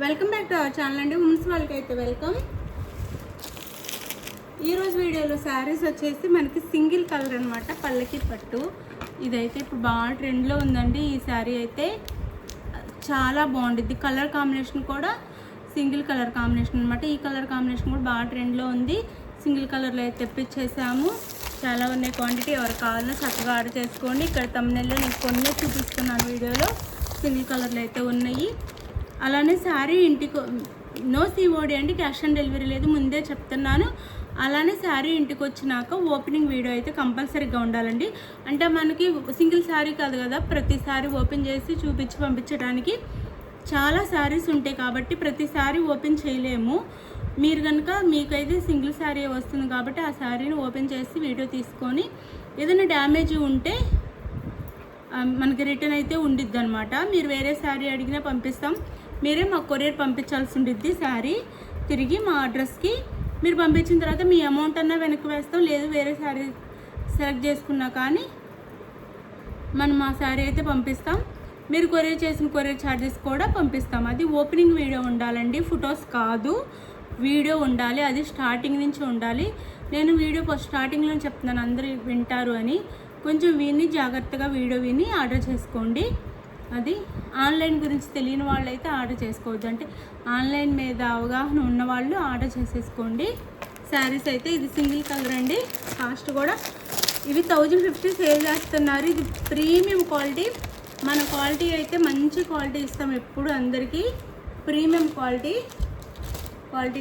Welcome back to our channel అండి. Women's వాళ్ళకి అయితే వెల్కమ్. ఈరోజు వీడియోలో శారీస్ వచ్చేసి మనకి సింగిల్ కలర్ అనమాట, పల్లకి పట్టు. ఇదైతే ఇప్పుడు బాగా ట్రెండ్లో ఉందండి. ఈ శారీ అయితే చాలా బాగుంటుంది. కలర్ కాంబినేషన్ కూడా సింగిల్ కలర్ కాంబినేషన్ అనమాట. ఈ కలర్ కాంబినేషన్ కూడా బాగా ట్రెండ్లో ఉంది. సింగిల్ కలర్లో అయితే తెప్పించేసాము. చాలా ఉన్నాయి క్వాంటిటీ. ఎవరు కావాలన్నా చక్కగా ఆర్డర్ చేసుకోండి. ఇక్కడ తమిళలో నేను కొన్ని చూపిస్తున్నాను వీడియోలో. సింగిల్ కలర్లో అయితే ఉన్నాయి. అలానే శారీ ఇంటికి నో సిఓడి అండి, క్యాష్ ఆన్ డెలివరీ లేదు, ముందే చెప్తున్నాను. అలానే శారీ ఇంటికి వచ్చినాక ఓపెనింగ్ వీడియో అయితే కంపల్సరీగా ఉండాలండి. అంటే మనకి సింగిల్ శారీ కాదు కదా, ప్రతిసారి ఓపెన్ చేసి చూపించి పంపించడానికి చాలా శారీస్ ఉంటాయి కాబట్టి ప్రతిసారి ఓపెన్ చేయలేము. మీరు కనుక మీకైతే సింగిల్ శారీ వస్తుంది కాబట్టి ఆ శారీని ఓపెన్ చేసి వీడియో తీసుకొని ఏదైనా డ్యామేజ్ ఉంటే మనకి రిటర్న్ అయితే ఉండిద్ది అనమాట. మీరు వేరే శారీ అడిగినా పంపిస్తాం. మీరే మాకు కొరియర్ పంపించాల్సి ఉండిద్ది. శారీ తిరిగి మా అడ్రస్కి మీరు పంపించిన తర్వాత మీ అమౌంట్ అన్నా వెనక్కి వేస్తాం. లేదు వేరే శారీ సెలెక్ట్ చేసుకున్నా కానీ మనం ఆ శారీ అయితే పంపిస్తాం. మీరు కొరియర్ చేసిన కొరియర్ ఛార్జెస్ కూడా పంపిస్తాం. అది ఓపెనింగ్ వీడియో ఉండాలండి, ఫొటోస్ కాదు, వీడియో ఉండాలి. అది స్టార్టింగ్ నుంచి ఉండాలి. నేను వీడియో స్టార్టింగ్లో చెప్తున్నాను అందరూ వింటారు అని. కొంచెం విని జాగ్రత్తగా వీడియో విని ఆర్డర్ చేసుకోండి. అది ఆన్లైన్ గురించి తెలియని వాళ్ళు అయితే ఆర్డర్ చేసుకోవద్దు. అంటే ఆన్లైన్ మీద అవగాహన ఉన్నవాళ్ళు ఆర్డర్ చేసేసుకోండి. శారీస్ అయితే ఇది సింగిల్ కలర్ అండి. కాస్ట్ కూడా ఇవి 1050 సేల్ చేస్తున్నారు. ఇది ప్రీమియం క్వాలిటీ. మన క్వాలిటీ అయితే మంచి క్వాలిటీ ఇస్తాం ఎప్పుడు అందరికీ. ప్రీమియం క్వాలిటీ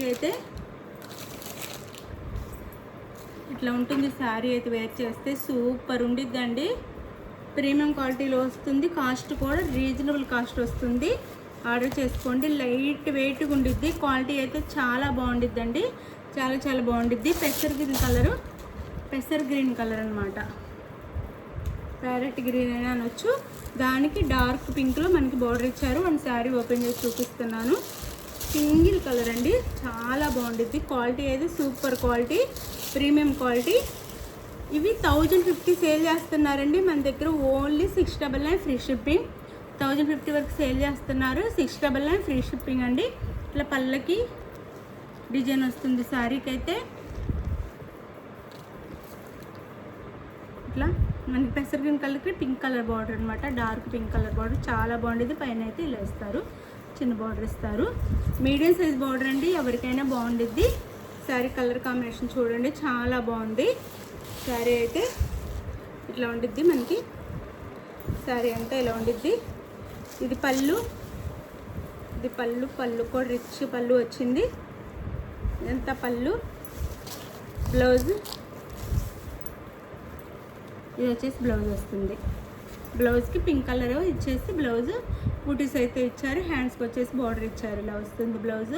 అయితే ఇట్లా ఉంటుంది. శారీ అయితే వేర్ చేస్తే సూపర్ ఉండిద్దండి. ప్రీమియం క్వాలిటీలో వస్తుంది. కాస్ట్ కూడా రీజనబుల్ కాస్ట్ వస్తుంది. ఆర్డర్ చేసుకోండి. లైట్ వెయిట్గా ఉండిద్ది. క్వాలిటీ అయితే చాలా బాగుండిద్దండి. చాలా చాలా బాగుండిద్ది. పెసర్ గ్రీన్ కలర్ అనమాట. ప్యారెట్ గ్రీన్ అయినా అనొచ్చు. దానికి డార్క్ పింక్లో మనకి బార్డర్ ఇచ్చారు. మన శారీ ఓపెన్ చేసి చూపిస్తున్నాను. సింగిల్ కలర్ అండి. చాలా బాగుండిద్ది. క్వాలిటీ అయితే సూపర్ క్వాలిటీ, ప్రీమియం క్వాలిటీ. ఇవి 1050 సేల్ చేస్తున్నారండి. మన దగ్గర ఓన్లీ 699 ఫ్రీ షిప్పింగ్. 1050 వరకు సేల్ చేస్తున్నారు. 699 ఫ్రీ షిప్పింగ్ అండి. ఇట్లా పళ్ళకి డిజైన్ వస్తుంది శారీకి అయితే. ఇట్లా మనకి పెసర్ గ్రీన్ కలర్కి పింక్ కలర్ బార్డర్ అనమాట. డార్క్ పింక్ కలర్ బార్డర్ చాలా బాగుండేది. పైన అయితే ఇలా ఇస్తారు, చిన్న బార్డర్ ఇస్తారు. మీడియం సైజ్ బార్డర్ అండి, ఎవరికైనా బాగుండిద్ది. శారీ కలర్ కాంబినేషన్ చూడండి, చాలా బాగుంది. శారీ అయితే ఇట్లా ఉండిద్ది. మనకి శారీ అంతా ఇలా ఉండిద్ది. ఇది పళ్ళు కూడా రిచ్ పళ్ళు వచ్చింది. ఎంత పళ్ళు. బ్లౌజ్ ఇది వచ్చేసి బ్లౌజ్ వస్తుంది. బ్లౌజ్కి పింక్ కలర్ ఇచ్చేసి బ్లౌజ్ బూటీస్ అయితే ఇచ్చారు. హ్యాండ్స్కి వచ్చేసి బార్డర్ ఇచ్చారు. ఇలా వస్తుంది బ్లౌజ్.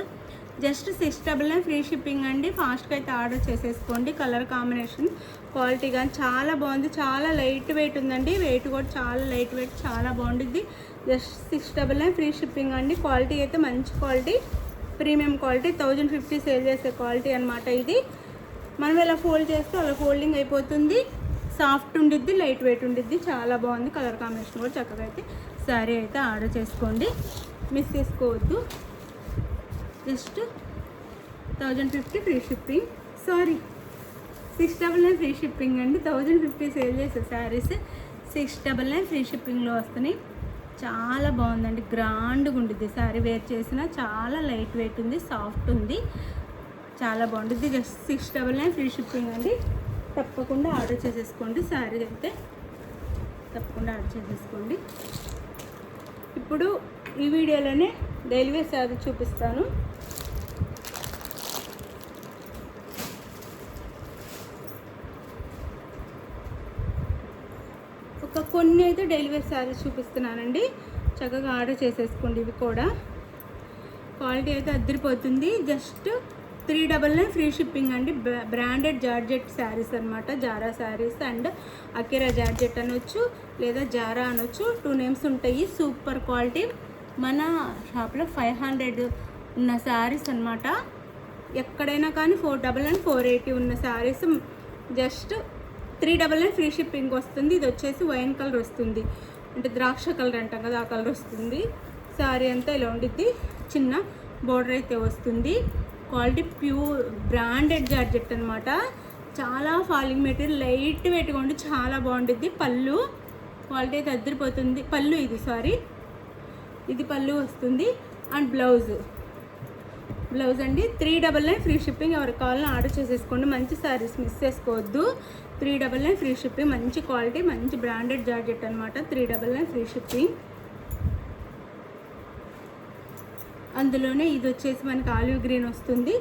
జస్ట్ 699 ఫ్రీ షిప్పింగ్ అండి. ఫాస్ట్గా అయితే ఆర్డర్ చేసేసుకోండి. కలర్ కాంబినేషన్ క్వాలిటీ కానీ చాలా బాగుంది. చాలా లైట్ వెయిట్ ఉందండి. వెయిట్ కూడా చాలా లైట్ వెయిట్, చాలా బాగుంటుంది. జస్ట్ 699 ఫ్రీ షిప్పింగ్ అండి. క్వాలిటీ అయితే మంచి క్వాలిటీ, ప్రీమియం క్వాలిటీ. 1050 సేల్ చేసే క్వాలిటీ అనమాట ఇది. మనం ఇలా ఫోల్డ్ చేస్తే అలా ఫోల్డింగ్ అయిపోతుంది. సాఫ్ట్ ఉండిద్ది, లైట్ వెయిట్ ఉండిద్ది. చాలా బాగుంది. కలర్ కాంబినేషన్ కూడా చక్కగా అయితే శారీ అయితే ఆర్డర్ చేసుకోండి, మిస్ చేసుకోవద్దు. Just 1050 free shipping. 699 free shipping అండి. 1050 సేల్ చేసే శారీస్ 699 ఫ్రీ షిప్పింగ్లో వస్తున్నాయి. చాలా బాగుందండి. గ్రాండ్గా ఉండిద్ది. శారీ వేర్ చేసిన చాలా లైట్ వెయిట్ ఉంది, సాఫ్ట్ ఉంది, చాలా బాగుంటుంది. జస్ట్ 699 ఫ్రీ షిప్పింగ్ అండి. తప్పకుండా ఆర్డర్ చేసేసుకోండి. శారీ అయితే తప్పకుండా ఆర్డర్ చేసేసుకోండి. ఇప్పుడు ఈ వీడియోలోనే డైలీ వేర్ శారీ చూపిస్తాను. కొన్ని అయితే డైలీ వేర్ శారీస్ చూపిస్తున్నానండి. చక్కగా ఆర్డర్ చేసేసుకోండి. ఇవి కూడా క్వాలిటీ అయితే అద్దరిపోతుంది. జస్ట్ 399 ఫ్రీ షిప్పింగ్ అండి. బ్రాండెడ్ జార్జెట్ శారీస్ అనమాట. Zara saris and Akira georgette అనొచ్చు, లేదా జారా అనొచ్చు. 2 నేమ్స్ ఉంటాయి. Super quality. మన షాప్లో 500 ఉన్న శారీస్ అనమాట. ఎక్కడైనా కానీ 499 480 ఉన్న శారీస్ జస్ట్ 399 ఫ్రీ షిప్పింగ్ వస్తుంది. ఇది వచ్చేసి వైన్ కలర్ వస్తుంది, అంటే ద్రాక్ష కలర్ అంటాం కదా, ఆ కలర్ వస్తుంది. శారీ అంతా ఇలా ఉండిద్ది, చిన్న బోర్డర్ అయితే వస్తుంది. క్వాలిటీ ప్యూర్ బ్రాండెడ్ జార్జెట్ అనమాట. చాలా ఫాలింగ్ మెటీరియల్, లైట్ వెయిట్గా ఉండి చాలా బాగుంటుంది. పళ్ళు క్వాలిటీ అయితే అద్దరిపోతుంది. పళ్ళు ఇది పళ్ళు వస్తుంది. అండ్ బ్లౌజ్ అండి 399 ఫ్రీ షిప్పింగ్. ఎవరికి కావాలని ఆర్డర్ చేసేసుకోండి. మంచి శారీస్ మిస్ చేసుకోవద్దు. 399 ఫ్రీ షిప్పింగ్. మంచి క్వాలిటీ, మంచి బ్రాండెడ్ జార్జెట్ అనమాట. 399 ఫ్రీ షిప్పింగ్. అందులోనే ఇది వచ్చేసి మనకి ఆలివ్ గ్రీన్ వస్తుంది.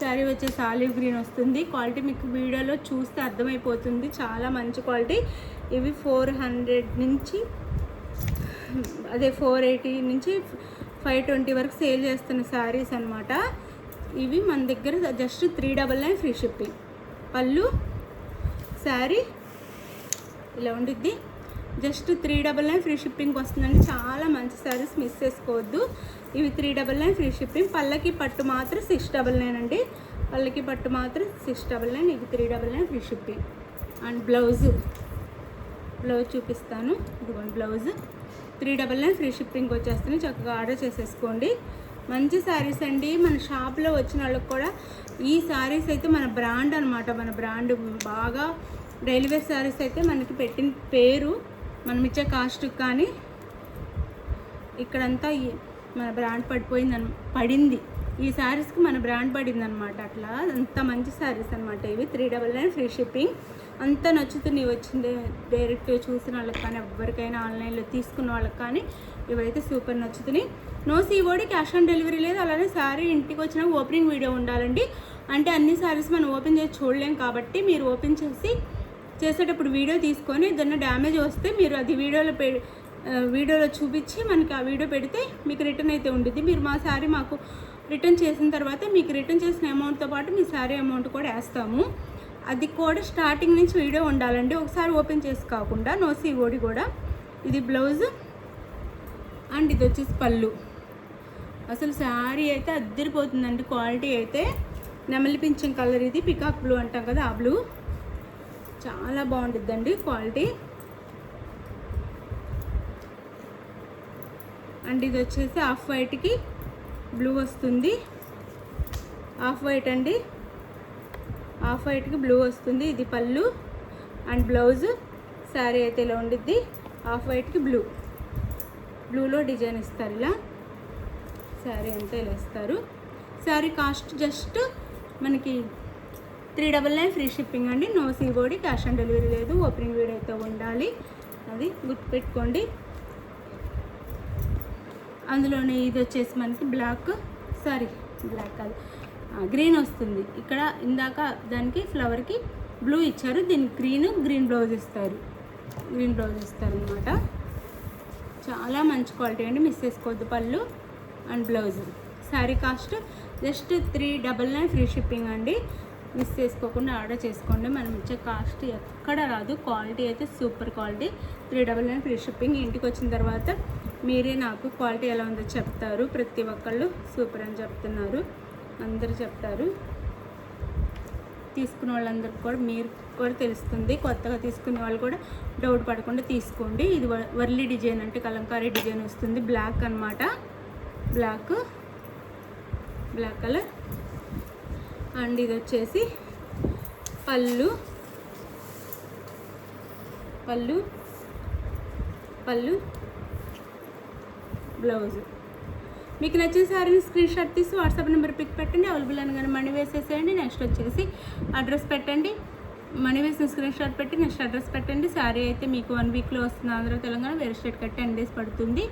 శారీ వచ్చేసి ఆలివ్ గ్రీన్ వస్తుంది. క్వాలిటీ మీకు వీడియోలో చూస్తే అర్థమైపోతుంది, చాలా మంచి క్వాలిటీ. ఇవి 400 నుంచి 480 నుంచి 520 వరకు సేల్ చేస్తున్న శారీస్ అనమాట. ఇవి మన దగ్గర జస్ట్ 399 ఫ్రీ షిప్పింగ్. పళ్ళు శారీ ఇలా ఉండిద్ది. జస్ట్ 399 ఫ్రీ షిప్పింగ్ వస్తుందండి. చాలా మంచి శారీస్ మిస్ చేసుకోవద్దు. ఇవి 399 ఫ్రీ షిప్పింగ్. పళ్ళకి పట్టు మాత్రం 699 అండి. పళ్ళకి పట్టు మాత్రం 699. ఇవి 399 ఫ్రీ షిప్పింగ్. అండ్ బ్లౌజ్ చూపిస్తాను. ఇదిగోండి బ్లౌజ్ 399 ఫ్రీ షిప్పింగ్ వచ్చేస్తుంది. చక్కగా ఆర్డర్ చేసేసుకోండి. మంచి శారీస్ అండి. మన షాప్లో వచ్చిన వాళ్ళకి కూడా ఈ శారీస్ అయితే మన బ్రాండ్ అనమాట. మన బ్రాండ్ బాగా డైలీ వేర్ శారీస్ అయితే మనకి పెట్టిన పేరు, మనం ఇచ్చే కాస్ట్ కానీ ఇక్కడంతా మన బ్రాండ్ పడింది. ఈ శారీస్కి మన బ్రాండ్ పడింది అనమాట. అట్లా అంత మంచి శారీస్ అనమాట ఇవి. 399 ఫ్రీ షిప్పింగ్. అంత నచ్చుతుంది. వచ్చింది డైరెక్ట్ చూసిన వాళ్ళకి కానీ, ఎవరికైనా ఆన్లైన్లో తీసుకున్న వాళ్ళకి కానీ ఇవైతే సూపర్ నచ్చుతున్నాయి. No COD, cash on delivery లేదు. అలానే శారీ ఇంటికి వచ్చిన ఓపెనింగ్ వీడియో ఉండాలండి. అంటే అన్ని శారీస్ మనం ఓపెన్ చేసి చూడలేం కాబట్టి మీరు ఓపెన్ చేసేటప్పుడు వీడియో తీసుకొని ఏదైనా డ్యామేజ్ వస్తే మీరు అది వీడియోలో చూపించి మనకి ఆ వీడియో పెడితే మీకు రిటర్న్ అయితే ఉంటుంది. మీరు మా శారీ మాకు రిటర్న్ చేసిన తర్వాత మీకు రిటర్న్ చేసిన అమౌంట్తో పాటు మీ శారీ అమౌంట్ కూడా వేస్తాము. అది కూడా స్టార్టింగ్ నుంచి వీడియో ఉండాలండి, ఒకసారి ఓపెన్ చేసి కాకుండా. నో COD కూడా. ఇది బ్లౌజ్ అండ్ ఇది వచ్చేసి పళ్ళు. అసలు శారీ అయితే అద్దరిపోతుందండి. క్వాలిటీ అయితే నెమలి పింఛం కలర్, ఇది పికాక్ బ్లూ అంటాం కదా, ఆ బ్లూ చాలా బాగుంటుందండి క్వాలిటీ. అండ్ ఇది వచ్చేసి ఆఫ్ వైట్కి బ్లూ వస్తుంది. ఆఫ్ వైట్ అండి, ఆఫ్ వైట్కి బ్లూ వస్తుంది. ఇది పళ్ళు అండ్ బ్లౌజ్. శారీ అయితే ఇలా ఉండిద్ది. ఆఫ్ వైట్కి బ్లూలో డిజైన్ ఇస్తారు. ఇలా శారీ అంతా ఇలా ఇస్తారు. శారీ కాస్ట్ జస్ట్ మనకి 399 ఫ్రీ షిప్పింగ్ అండి. No COD, cash on delivery లేదు. ఓపెనింగ్ వీడియో అయితే ఉండాలి, అది గుర్తుపెట్టుకోండి. అందులోనే ఇది వచ్చేసి మనకి బ్లాక్ కాదు, గ్రీన్ వస్తుంది. ఇక్కడ ఇందాక దానికి ఫ్లవర్కి బ్లూ ఇచ్చారు, దీనికి గ్రీన్ బ్లౌజ్ ఇస్తారు అనమాట. చాలా మంచి క్వాలిటీ అండి, మిస్ చేసుకోవద్దు. పళ్ళు and blouse. Sari cost just 399 free shipping అండి. మిస్ చేసుకోకుండా ఆర్డర్ చేసుకోండి. మనం ఇచ్చే కాస్ట్ ఎక్కడ రాదు. క్వాలిటీ అయితే సూపర్ క్వాలిటీ. 399 free shipping. ఇంటికి వచ్చిన తర్వాత మీరే నాకు క్వాలిటీ ఎలా ఉందో చెప్తారు. ప్రతి ఒక్కళ్ళు సూపర్ అని చెప్తున్నారు, అందరూ చెప్తారు. తీసుకున్న వాళ్ళందరికీ కూడా మీరు కూడా తెలుస్తుంది. కొత్తగా తీసుకునే వాళ్ళు కూడా డౌట్ పడకుండా తీసుకోండి. ఇది వర్లీ డిజైన్ అంటే కలంకారీ డిజైన్ వస్తుంది. బ్లాక్ అనమాట, బ్లాక్ కలర్. అండ్ ఇది వచ్చేసి పళ్ళు బ్లౌజ్. మీకు నచ్చిన శారీని స్క్రీన్ షాట్ తీసి వాట్సాప్ నెంబర్ పిక్ పెట్టండి. అవైలబుల్ అనగానే మనీ వేసేసేయండి. నెక్స్ట్ వచ్చేసి అడ్రస్ పెట్టండి. మనీ వేసిన స్క్రీన్ షాట్ పెట్టి నెక్స్ట్ అడ్రస్ పెట్టండి. శారీ అయితే మీకు 1 వీక్లో వస్తుంది. ఆంధ్ర తెలంగాణ వేరే స్టేట్ కట్టి 10 డేస్ పడుతుంది.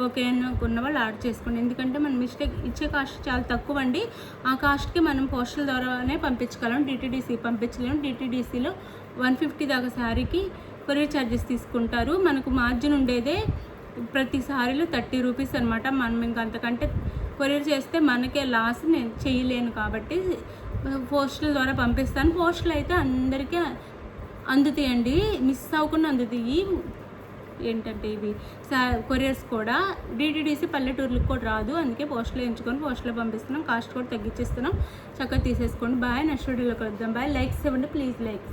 ఓకే అనుకున్న వాళ్ళు ఆర్డర్ చేసుకోండి. ఎందుకంటే మనం ఇచ్చే కాస్ట్ చాలా తక్కువ అండి. ఆ కాస్ట్కి మనం పోస్టల్ ద్వారానే పంపించగలం, DTDC పంపించలేము. DTDCలో 150 దాకా శారీకి కొరియర్ ఛార్జెస్ తీసుకుంటారు. మనకు మార్జిన్ ఉండేదే ప్రతి సారీలో 30 రూపీస్ అనమాట. మనం ఇంకా అంతకంటే కొరియర్ చేస్తే మనకే లాస్, నేను చేయలేను కాబట్టి పోస్టల్ ద్వారా పంపిస్తాను. పోస్టులు అయితే అందరికీ అందుతాయండి, మిస్ అవ్వకుండా అందుతాయి. ఏంటంటే ఇవి కొరియర్స్ కూడా DTDC పల్లెటూర్లకు కూడా రాదు, అందుకే పోస్టులో ఎంచుకొని పోస్టులో పంపిస్తున్నాం. కాస్ట్ కూడా తగ్గించేస్తున్నాం. చక్కగా తీసేసుకోండి. బాయ్. నెక్స్ట్ వీడియోలో కలుద్దాం. బాయ్. లైక్స్ ఇవ్వండి ప్లీజ్. లైక్